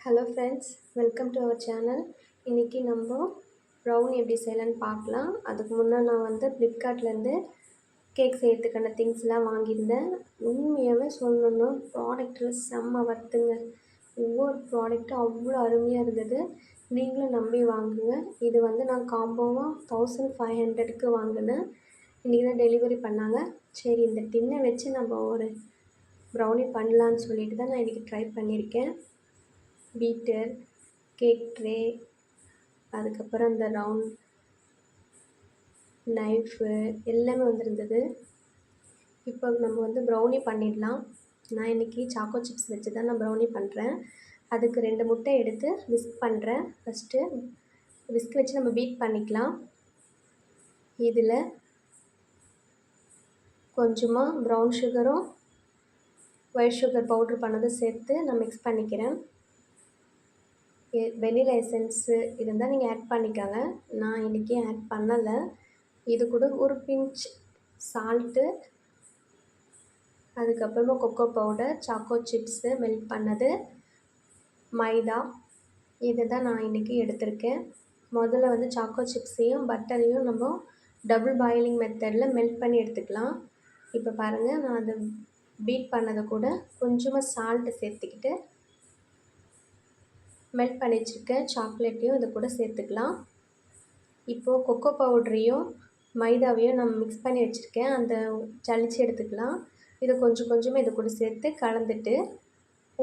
Hello friends, welcome to our channel. இன்றைக்கி நம்ம brownie எப்படி செய்யலான்னு பார்க்கலாம். அதுக்கு முன்னே நான் ஃப்ளிப்கார்ட்லேருந்து கேக் செய்யறதுக்கான திங்ஸ்லாம் வாங்கியிருந்தேன். உண்மையாகவே சொல்லணுன்னா ப்ராடக்ட்டில் செம்ம வர்த்துங்க. ஒவ்வொரு ப்ராடக்ட்டும் அவ்வளோ அருமையாக இருந்தது. நீங்களும் நம்பி வாங்குங்க. இது நான் காம்போவாக 1500க்கு வாங்கினேன். இன்றைக்கி தான் டெலிவரி பண்ணாங்க. சரி, இந்த டின்னை வச்சு நம்ம ஒரு ப்ரௌனி பண்ணலான்னு சொல்லிட்டு தான் நான் இன்றைக்கி ட்ரை பண்ணியிருக்கேன். பீட்டர், கேக் ட்ரே, அதுக்கப்புறம் இந்த ரவுண்ட் நைஃபு எல்லாமே வந்திருந்தது. இப்போ நம்ம ப்ரௌனி பண்ணிடலாம். நான் இன்றைக்கி சாக்கோ சிப்ஸ் வச்சு தான் நான் ப்ரௌனி பண்ணுறேன். அதுக்கு 2 முட்டை எடுத்து விஸ்க் பண்ணுறேன். ஃபஸ்ட்டு விஸ்க் வச்சு நம்ம பீட் பண்ணிக்கலாம். இதில் கொஞ்சமாக ப்ரௌன் சுகரும் ஒயிட் சுகர் பவுட்ரு பண்ணதும் சேர்த்து நான் மிக்ஸ் பண்ணிக்கிறேன். வெனிலா எசன்ஸு இருந்தால் நீங்கள் ஆட் பண்ணிக்கோங்க. நான் இன்றைக்கி ஆட் பண்ணலை. இது கூட ஒரு பிஞ்ச் சால்ட்டு, அதுக்கப்புறமா cocoa powder, choco chips melt பண்ணது, மைதா, இதை தான் நான் இன்றைக்கி எடுத்திருக்கேன். முதல்ல சாக்கோ சிப்ஸையும் பட்டரையும் நம்ம டபுள் பாயிலிங் மெத்தடில் மெல்ட் பண்ணி எடுத்துக்கலாம். இப்போ பாருங்கள், நான் அதை பீட் பண்ணதை கூட கொஞ்சமாக சால்ட்டு சேர்த்துக்கிட்டு மெல்ட் பண்ணி வச்சுருக்கேன் சாக்லேட்டையும் இது கூட சேர்த்துக்கலாம். இப்போது கொக்கோ பவுடரையும் மைதாவையும் நம்ம மிக்ஸ் பண்ணி வச்சுருக்கேன். அந்த ஜலிச்சு எடுத்துக்கலாம். இதை கொஞ்சம் கொஞ்சமாக இது கூட சேர்த்து கலந்துட்டு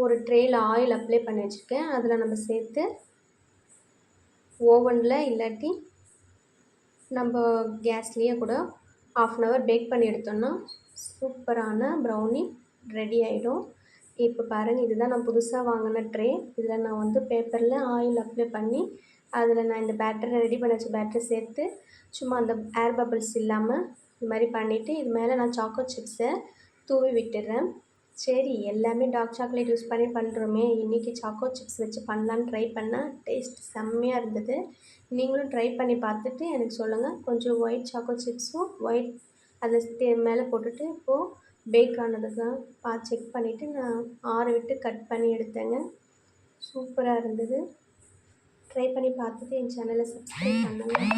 ஒரு ட்ரேயில் ஆயில் அப்ளை பண்ணி வச்சுருக்கேன். அதில் நம்ம சேர்த்து ஓவனில் இல்லாட்டி நம்ம கேஸ்லேயே கூட 1/2 hour பேக் பண்ணி எடுத்தோம்னா சூப்பரான ப்ரௌனி ரெடி ஆகிடும். இப்போ பாருங்கள், இதுதான் நான் புதுசாக வாங்கின ட்ரே. இதில் நான் பேப்பரில் ஆயில் அப்ளை பண்ணி அதில் நான் இந்த பேட்டரை ரெடி பண்ணி வச்ச பேட்டரை சேர்த்து சும்மா அந்த ஏர் பபிள்ஸ் இல்லாமல் இது மாதிரி பண்ணிவிட்டு இது மேலே நான் சாக்கோ சிப்ஸை தூவி விட்டுடுறேன். சரி, எல்லாமே டார்க் சாக்லேட் யூஸ் பண்ணி பண்ணுறோமே, இன்றைக்கி சாக்கோ சிப்ஸ் வச்சு பண்ணலான்னு ட்ரை பண்ணால் டேஸ்ட் செம்மையாக இருந்தது. நீங்களும் ட்ரை பண்ணி பார்த்துட்டு எனக்கு சொல்லுங்கள். கொஞ்சம் ஒயிட் சாக்கோ சிப்ஸும் ஒயிட் அதில் மேலே போட்டுட்டு இப்போது பேக் ஆனதுக்கு செக் பண்ணிவிட்டு நான் ஆற விட்டு கட் பண்ணி எடுத்தேங்க. சூப்பராக இருந்தது. ட்ரை பண்ணி பார்த்துட்டு என் சேனலை சப்ஸ்கிரைப் பண்ணுங்கள்.